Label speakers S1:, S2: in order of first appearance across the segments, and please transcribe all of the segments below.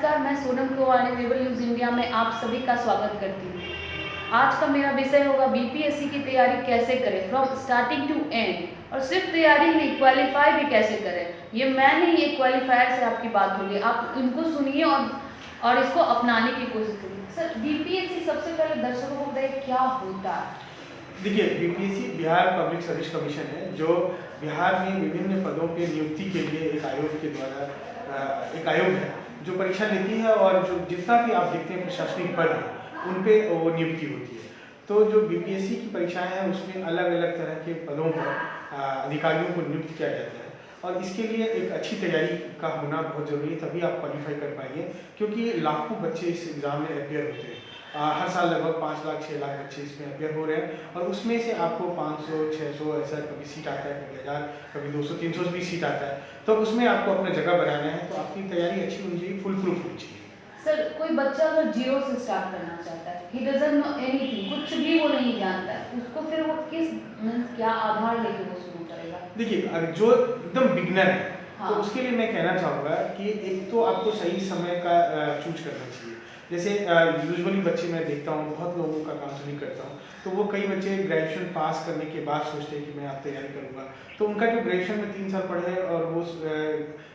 S1: नमस्कार, मैं सोनम कुमारी naval news India में आप सभी का स्वागत करती हूँ। आज का मेरा विषय होगा बीपीएससी की तैयारी कैसे करें फ्रॉम स्टार्टिंग टू एंड। और सिर्फ तैयारी नहीं, क्वालिफाई भी कैसे करें। ये मैं नहीं, ये क्वालिफायर से आपकी बात होगी। आप इनको सुनिए और इसको अपनाने की कोशिश करिए। सर, बीपीएससी सबसे पहले दर्शकों को बताइए क्या होता है।
S2: देखिए, BPSC Bihar public service commission है, जो बिहार में विभिन्न पदों के नियुक्ति के लिए एक आयोग के द्वारा एक आयोग है जो परीक्षा लेती है, और जो जितना भी आप देखते हैं प्रशासनिक पद है उन पे वो नियुक्ति होती है। तो जो बीपीएससी की परीक्षाएं हैं उसमें अलग अलग तरह के पदों पर अधिकारियों को नियुक्त किया जाता है, और इसके लिए एक अच्छी तैयारी का होना बहुत ज़रूरी है, तभी आप क्वालिफाई कर पाएंगे। क्योंकि लाखों बच्चे इस एग्ज़ाम में अपियर होते हैं। हर साल लगभग 5 लाख 6 लाख बच्चे इसमें अपियर हो रहे हैं, और उसमें से आपको 500 600 ऐसा कभी सीट आता है, कभी 1000, कभी 200 300 भी सीट आता है। तो उसमें आपको अपना जगह बनाना है, तो आपकी तैयारी अच्छी होनी चाहिए, फुल प्रूफ होनी चाहिए।
S1: सर, कोई बच्चा अगर जीरो से स्टार्ट करना चाहता है, he doesn't know anything, कुछ भी वो नहीं जानता है, उसको फिर वो क्या आधार लेके वो शुरू करेगा?
S2: देखिए, जो एकदम बिगनर है,
S1: हाँ।
S2: तो उसके लिए मैं कहना चाहूँगा कि एक तो आपको सही समय का चूज करना चाहिए। जैसे यूजुअली बच्चे मैं देखता हूँ, बहुत लोगों का काउंसलिंग करता हूँ, तो वो कई बच्चे ग्रेजुएशन पास करने के बाद सोचते हैं कि मैं आप तैयारी करूँगा। तो उनका जो ग्रेजुएशन में 3 साल पढ़े और वो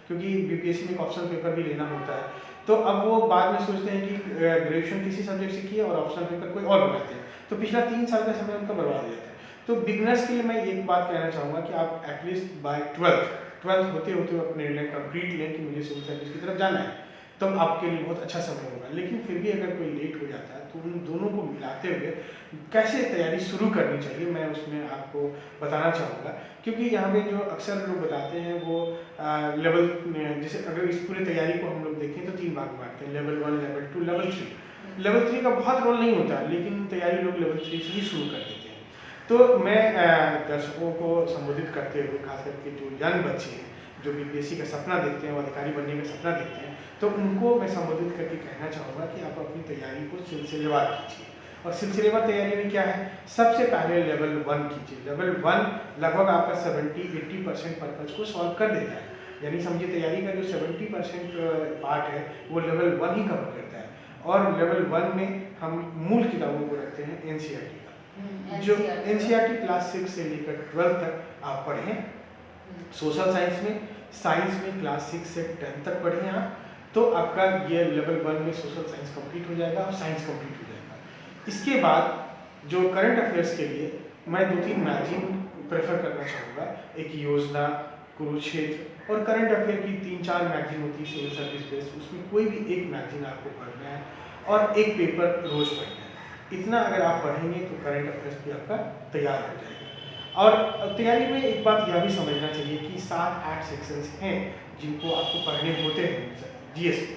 S2: क्योंकि बीपीएससी में एक ऑप्शनल पेपर भी लेना होता है, तो अब वो बाद में सोचते हैं कि ग्रेजुएशन किसी सब्जेक्ट से किया और ऑप्शनल पेपर कोई और बनाते हैं, तो पिछला 3 साल का समय उनका बर्बाद हो जाता है। तो बिगनर्स के लिए मैं एक बात कहना चाहूँगा कि आप एटलीस्ट बाय 12th होते होते अपने निर्णय कंप्लीट लें कि मुझे सिविल सर्विस की तरफ जाना है, तब आपके लिए बहुत अच्छा समय होगा। लेकिन फिर भी अगर कोई लेट हो जाता है, तो उन दोनों को मिलाते हुए कैसे तैयारी शुरू करनी चाहिए, मैं उसमें आपको बताना चाहूँगा। क्योंकि यहाँ पे जो अक्सर लोग बताते हैं वो लेवल, जैसे अगर इस पूरी तैयारी को हम लोग देखें तो 3 भाग में बांटते हैं, लेवल 1, लेवल 2, लेवल 3। लेवल 3 का बहुत रोल नहीं होता, लेकिन तैयारी लोग लेवल 3 से ही शुरू कर देते हैं। तो मैं दर्शकों को संबोधित करते हुए, खास करके जो यंग बच्चे हैं जो बीपीएससी का सपना देखते हैं, वो अधिकारी बनने का सपना देखते हैं, तो उनको मैं संबोधित करके कहना चाहूँगा कि आप अपनी तैयारी को सिलसिलेवार कीजिए। और सिलसिलेवार तैयारी में क्या है, सबसे पहले लेवल 1 कीजिए। लेवल 1 लगभग आपका 70-80% पर्पज को सॉल्व कर देता है। यानी समझिए तैयारी का जो 70% पार्ट है वो लेवल 1 ही कवर करता है। और लेवल 1 में हम मूल किताबों को रखते हैं एनसीईआरटी का, जो एनसीईआरटी क्लास 6 से लेकर 12 तक आप पढ़ें। सोशल साइंस में क्लास 6 से 10 तक पढ़ें आप, तो आपका ये लेवल 1 में सोशल साइंस कंप्लीट हो जाएगा और साइंस कंप्लीट हो जाएगा। इसके बाद जो करंट अफेयर्स के लिए मैं 2-3 मैगजीन प्रेफर करना चाहूँगा। एक योजना, कुरुक्षेत्र और करंट अफेयर की 3-4 मैगजीन होती है सिविल सर्विस बेस्ड, उसमें कोई भी एक मैगजीन आपको पढ़ना है और एक पेपर रोज पढ़ना है। इतना अगर आप पढ़ेंगे तो करंट अफेयर्स भी आपका तैयार हो जाएगा। और तैयारी में एक बात यह भी समझना चाहिए कि 7-8 सेक्शंस हैं जिनको आपको पढ़ने होते हैं जीएस में।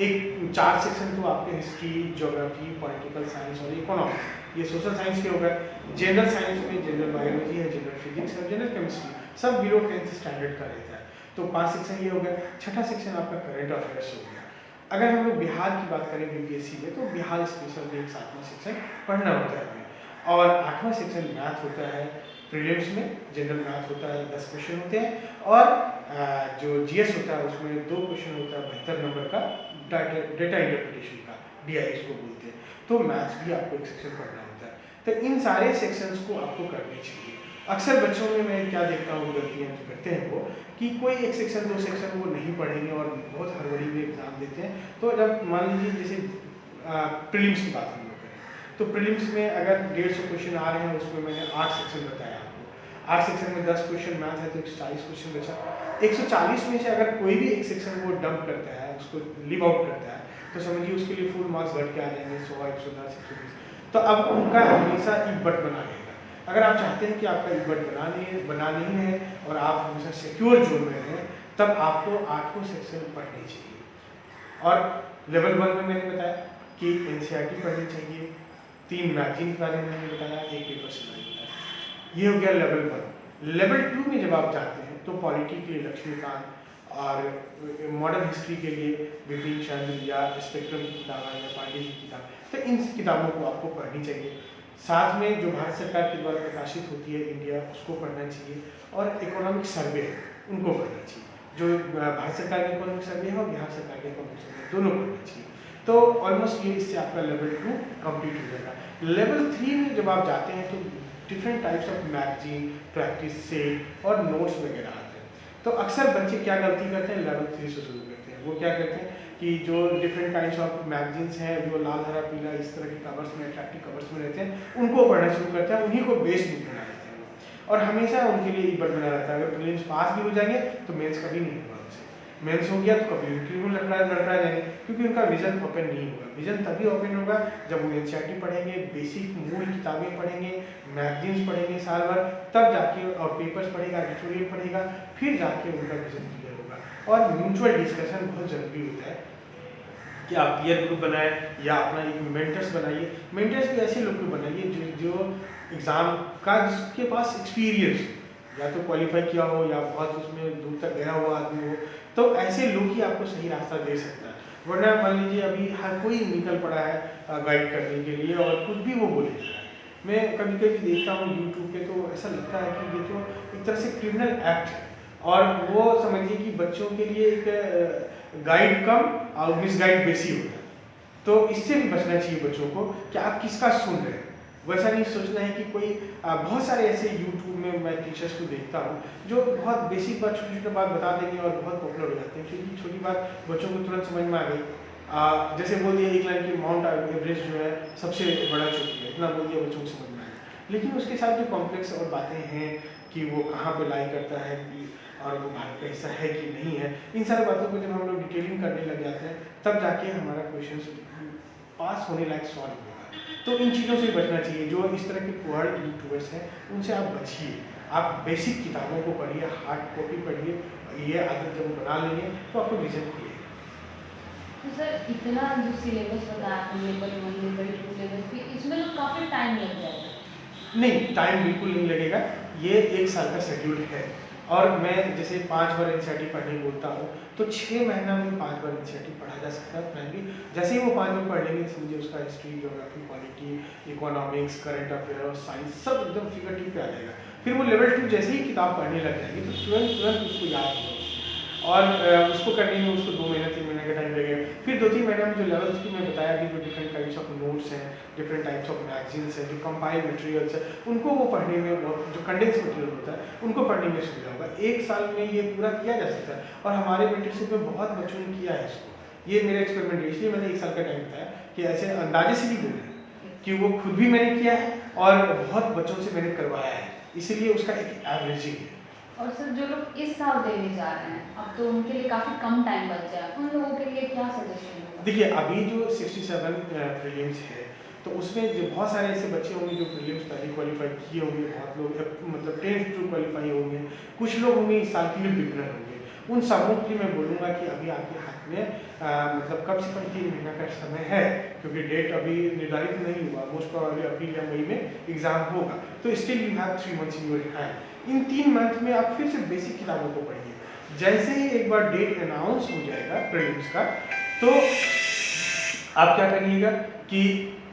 S2: एक 4 सेक्शन तो आपके हिस्ट्री, ज्योग्राफी, पॉलिटिकल साइंस और इकोनॉमिक्स, ये सोशल साइंस के हो गए। जनरल साइंस में जनरल बायोलॉजी है, जनरल फिजिक्स है, जनरल केमिस्ट्री, सब बिलो 10th स्टैंडर्ड का रहता है। तो 5 सेक्शन ये हो गए। छठा सेक्शन आपका करंट अफेयर्स हो गया। अगर हम लोग बिहार की बात करें बीपीएससी में, तो बिहार स्पेशल में एक 7वां सेक्शन पढ़ना होता है हमें, और 8वां सेक्शन मैथ होता है। प्रीलिम्स में जनरल मैथ होता है, 10 क्वेश्चन होते हैं, और जो जीएस होता है उसमें 2 क्वेश्चन होता है 72 नंबर का, डेटा इंटरप्रिटेशन का, डीआईएस को बोलते हैं। तो मैथ्स भी आपको एक सेक्शन पढ़ना होता है। तो इन सारे सेक्शंस को आपको करने चाहिए। अक्सर बच्चों में मैं क्या देखता हूँ, गलतियाँ जो करते हैं वो, कि कोई एक सेक्शन 2 सेक्शन वो नहीं पढ़ेंगे और बहुत हड़बड़ी में एग्जाम देते हैं। तो जब मान लीजिए जैसे प्रीलिम्स की बात हम लोग करें, तो प्रीलिम्स में अगर 150 क्वेश्चन आ रहे हैं, उसमें मैंने 8 सेक्शन बताया आपको। 8 सेक्शन में 10 क्वेश्चन मैथ है, तो 140 क्वेश्चन बचा। 140 में से अगर कोई भी एक सेक्शन वो डंप करता है, उसको लीव आउट करता है, तो समझिए उसके लिए फुल मार्क्स घट के आ जाएंगे 100, 110, 120। तो अब उनका हमेशा इबट बना रहेगा। अगर आप चाहते हैं कि आपका इबट बना नहीं है और आप हमेशा सिक्योर जोन में रहें, तब आपको 8 सेक्शन पढ़ने चाहिए। और लेवल 1 में मैंने बताया कि एनसीईआरटी पढ़नी चाहिए, 3 मैगजीन के बारे में मैंने बताया, एक पेपर से बताया। ये हो गया लेवल 1। लेवल 2 में जब आप जाते हैं तो पॉलिटी के लिए लक्ष्मीकांत, और मॉडर्न हिस्ट्री के लिए विपिन चंद्र या स्पेक्ट्रम की किताब है, या पांडे जी की किताब, तो इन किताबों को आपको पढ़नी चाहिए। साथ में जो भारत सरकार के द्वारा प्रकाशित होती है इंडिया, उसको पढ़ना चाहिए, और इकोनॉमिक सर्वे उनको पढ़ना चाहिए। जो भारत सरकार के इकोनॉमिक सर्वे है और बिहार सरकार के इकोनॉमिक सर्वे दोनों पढ़ना चाहिए। तो ऑलमोस्ट ये इससे आपका लेवल 2 कंप्लीट हो जाएगा। लेवल 3 में जब आप जाते हैं तो different types of magazine, practice set और नोट्स वगैरह आते हैं। तो अक्सर बच्चे क्या गलती करते हैं, लेवल 3 से शुरू करते हैं। वो क्या करते हैं कि जो डिफरेंट काइंड्स ऑफ मैगजीन्स हैं, जो लाल हरा पीला इस तरह के कवर्स में, अट्रैक्टिव कवर्स में रहते हैं, उनको पढ़ना शुरू करते हैं, उन्हीं को बेस बुक बना लेते हैं और हमेशा उनके लिए ईबट बना रहता है। अगर प्रीलिम्स पास भी हो जाएंगे तो मेंस कभी नहीं होगा उनसे, मेंस हो गया तो कभी इंटरव्यू लड़ जाएंगे, क्योंकि उनका विजन ओपन नहीं होगा। विजन तभी ओपन होगा जब वो एनसीईआरटी पढ़ेंगे, बेसिक मूल किताबें पढ़ेंगे, मैगजीन्स पढ़ेंगे साल भर, तब जाके और पेपर्स पढ़ेगा, एडिटोरियल पढ़ेगा, फिर जाके उनका विजन क्लियर होगा। और म्यूचुअल डिस्कशन बहुत जरूरी होता है कि आप पीयर ग्रुप बनाएं या अपना एक मेंटर्स बनाइए। मेंटर्स भी ऐसे लोग को बनाइए जो एग्ज़ाम का जिसके पास एक्सपीरियंस हो, या तो क्वालिफाई किया हो या बहुत उसमें दूर तक गया हुआ आदमी हो, तो ऐसे लोग ही आपको सही रास्ता दे सकता है। वरना मान लीजिए अभी हर कोई निकल पड़ा है गाइड करने के लिए और कुछ भी वो बोले जा रहा है। मैं कभी कभी देखता हूँ यूट्यूब पे, तो ऐसा लगता है कि ये तो एक तरह से क्रिमिनल एक्ट है और वो समझिए कि बच्चों के लिए एक गाइड कम और मिसगाइड बेसी होता है। तो इससे भी बचना चाहिए बच्चों को कि आप किसका सुन रहे हैं। वैसा नहीं सोचना है कि कोई बहुत सारे ऐसे यूट्यूब में मैं टीचर्स को देखता हूँ जो बहुत बेसिक बात, छोटी छोटी बात बता देंगे और बहुत पॉपुलर हो जाते हैं, क्योंकि छोटी बात बच्चों को तुरंत समझ में आ गई। जैसे बोल दिया एक लाइन की माउंट एवरेस्ट जो है सबसे बड़ा चोटी है, इतना बोल दिया बच्चों को समझ में आ गया। लेकिन उसके साथ जो कॉम्प्लेक्स और बातें हैं कि वो कहाँ पे लाई करता है और वो भारत का हिस्सा है कि नहीं है, इन सारी बातों को जब हम लोग डिटेलिंग करने लग जाते हैं तब जाके हमारा क्वेश्चन पास होने लायक सॉल्व होगा। तो इन चीज़ों से बचना चाहिए। जो इस तरह के पुअर यूट्यूबर्स हैं उनसे आप बचिए। आप बेसिक किताबों को पढ़िए, हार्ड कॉपी पढ़िए, ये आदत जब बना लेंगे तो आपको विजन खुलेगा।
S1: तो सर इतना जो सिलेबस बताया आपने, लेवल 1 लेवल 2 लेवल 3, इसमें तो काफ़ी टाइम लग जाएगा।
S2: नहीं, टाइम बिल्कुल नहीं लगेगा। ये 1 साल का शेड्यूल है और मैं जैसे 5 बार एनसीईआरटी पढ़ने बोलता हूँ तो 6 महीना में 5 बार एनसीईआरटी पढ़ा जा सकता है प्राइमरी। जैसे ही वो 5 बार पढ़ लेंगे समझिए उसका history, geography, polity, economics, current affair और साइंस सब एकदम फिगर टिप पे आ जाएगा। फिर वो लेवल 2 जैसे ही किताब पढ़ने लग जाएंगे तो तुरंत उसको याद होगा और उसको करने में उसको 2 महीने 3 महीने का टाइम लगेगा। फिर 2-3 महीने में जो लेवल 3 में बताया कि जो डिफरेंट टाइप्स ऑफ नोट्स हैं, डिफरेंट टाइप्स ऑफ मैगजीन्स हैं, जो कंपाइल्ड मटेरियल्स हैं, उनको वो पढ़ने में, जो कंडेंस मटेरियल होता है उनको पढ़ने में सुविधा होगा। 1 साल में ये पूरा किया जा सकता है और हमारे मेंटरशिप में बहुत बच्चों ने किया है इसको। ये मेरा एक्सपेरिमेंट है, इसलिए मैंने 1 साल का टाइम बताया कि ऐसे अंदाजे से भी बोल रहे हैं कि वो खुद भी मैंने किया है और बहुत बच्चों से मैंने करवाया है, इसलिए उसका एक एवरेजिंग है।
S1: और सर जो लोग इस साल देने जा रहे हैं अब तो उनके लिए काफ़ी कम टाइम बच जाए, उन लोगों के लिए क्या सजेशन होगा?
S2: देखिए अभी जो 67 प्रीलिम्स है तो उसमें जो बहुत सारे ऐसे बच्चे होंगे जो प्रीलिम्स पहले क्वालिफाई किए होंगे, बहुत लोग मतलब 10th टू क्वालिफाई होंगे, कुछ लोग होंगे इस साल के लिए बिगनर होंगे। उन सबों के लिए मैं बोलूँगा कि अभी आपके हाथ में मतलब कम से कम 3 महीना का समय है, क्योंकि डेट अभी निर्धारित नहीं हुआ, मोस्ट प्रोबेबली अप्रैल या मई में एग्जाम होगा। तो still you have 3 months in your hand. In 3 month में आप फिर से बेसिक किताबों को पढ़िए। जैसे ही एक बार डेट अनाउंस हो जाएगा प्रीलिम्स का तो आप क्या करिएगा कि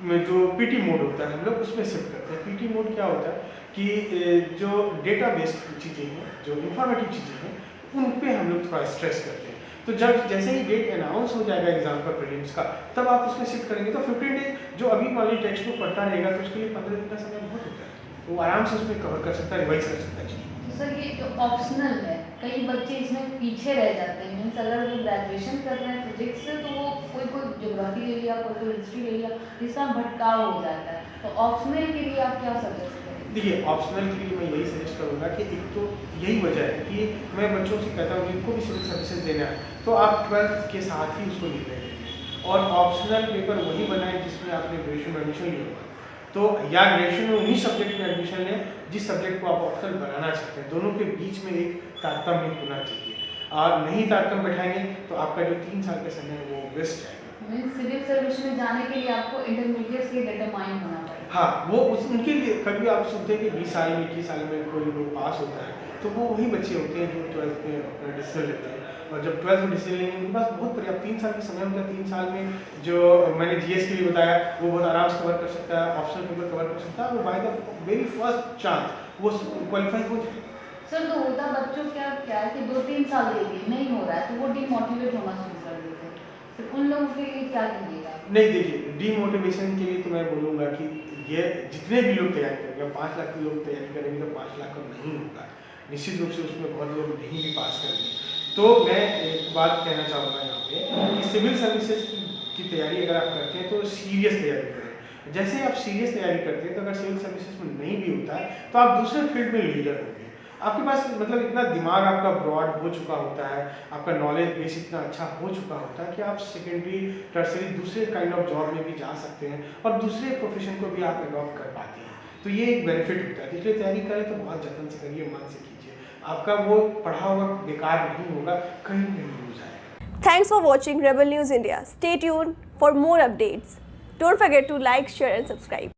S2: जो पीटी मोड होता है हम लोग उसमें शिफ्ट करते हैं। पीटी मोड क्या होता है कि जो डेटा बेस्ड चीज़ें हैं, जो इंफॉर्मेटिव चीज़ें हैं, उन पे हम लोग थोड़ा स्ट्रेस करते हैं। तो जब जैसे ही डेट अनाउंस हो जाएगा एग्जाम का प्रीलिम्स का, तब आप उसमें शिफ्ट करेंगे। तो 15 डेज जो अभी मान लीजिए टेक्स्ट बुक पढ़ता रहेगा तो उसके लिए 15 दिन का समय बहुत होता है, तो वो आराम से उसमें कवर कर सकता है, रिवाइज कर सकता है।
S1: तो सर ये जो ऑप्शनल है, कई बच्चे इसमें पीछे रह जाते हैं। मीन्स अगर वो ग्रेजुएशन कर रहे हैं फिजिक्स से तो वो कोई ज्योग्राफी ले लिया, कोई हिस्ट्री ले लिया, जिसका भटकाव हो जाता है। तो ऑप्शनल के लिए आप क्या सजेस्ट करेंगे?
S2: देखिए ऑप्शनल के लिए मैं यही सजेस्ट करूँगा कि एक तो यही वजह है कि मैं बच्चों से कहता हूँ जिनको भी सिविल सर्विसेज देना है तो आप 12th के साथ ही उसको निर्णय लीजिए और ऑप्शनल पेपर वही बनाए जिसमें आपने ग्रेजुएशन में एडमिशन लिया होगा। तो या ग्रेजुएशन में उन्हीं सब्जेक्ट में एडमिशन लें जिस सब्जेक्ट को आप ऑप्शनल बनाना चाहते हैं। दोनों के बीच में एक तारतम्य होना चाहिए और नहीं तारतम्य बैठाएंगे तो आपका जो 3 साल का समय है वो वेस्ट जाएगा।
S1: मीन्स सिविल सर्विस में जाने के लिए आपको इंटरमीडिएट से डिटरमाइन होना पड़ेगा।
S2: हाँ, वो उनके लिए कभी आप सुनते हैं कि 20 साल में 21 साल में कोई लोग पास होता है तो वो वही बच्चे होते हैं जो 12th में अपना डिसीजन लेते हैं। और जब 12th में डिसीजन लेंगे उनके पास बहुत पर्याप्त 3 साल का समय होता है। 3 साल में जो मैंने जीएस के लिए बताया वो बहुत आराम से कवर कर सकता है, ऑप्शनल पेपर कवर कर सकता है, वो by the very first chance वो क्वालिफाई हो जाएगा।
S1: सर तो होता बच्चों क्या क्या है कि 2-3 साल दे दिए नहीं हो रहा है तो वो डिमोटिवेट होना शुरू कर देते हैं, तो उन लोगों के लिए क्या कीजिएगा?
S2: नहीं देखिए, डीमोटिवेशन के लिए तो मैं बोलूँगा कि ये जितने भी लोग तैयारी करेंगे, 5 लाख के लोग तैयारी करेंगे तो 5 लाख का नहीं होगा, निश्चित रूप से उसमें बहुत लोग नहीं भी पास करेंगे। तो मैं एक बात कहना चाहूँगा यहाँ पे कि सिविल सर्विसेज की तैयारी अगर आप करते हैं तो सीरियस तैयारी करें। जैसे ही आप सीरियस तैयारी करते हैं तो अगर सिविल सर्विसेज में नहीं भी होता है तो आप दूसरे फील्ड में लीडर होंगे। आपके पास मतलब इतना दिमाग आपका ब्रॉड हो चुका होता है, आपका नॉलेज बेस इतना अच्छा हो चुका होता है कि आप सेकेंडरी टर्सरी दूसरे काइंड ऑफ जॉब में भी जा सकते हैं और दूसरे प्रोफेशन को भी आप अडॉप्ट कर पाते हैं। तो ये एक बेनिफिट होता है, इसलिए तैयारी करें तो बहुत जतन से करिए, मन से कीजिए, आपका वो पढ़ा हुआ बेकार नहीं होगा, कहीं नहीं यूज आएगा।
S3: Thanks for watching Rebel News India. Stay tuned for more updates. Don't forget to like, share and subscribe.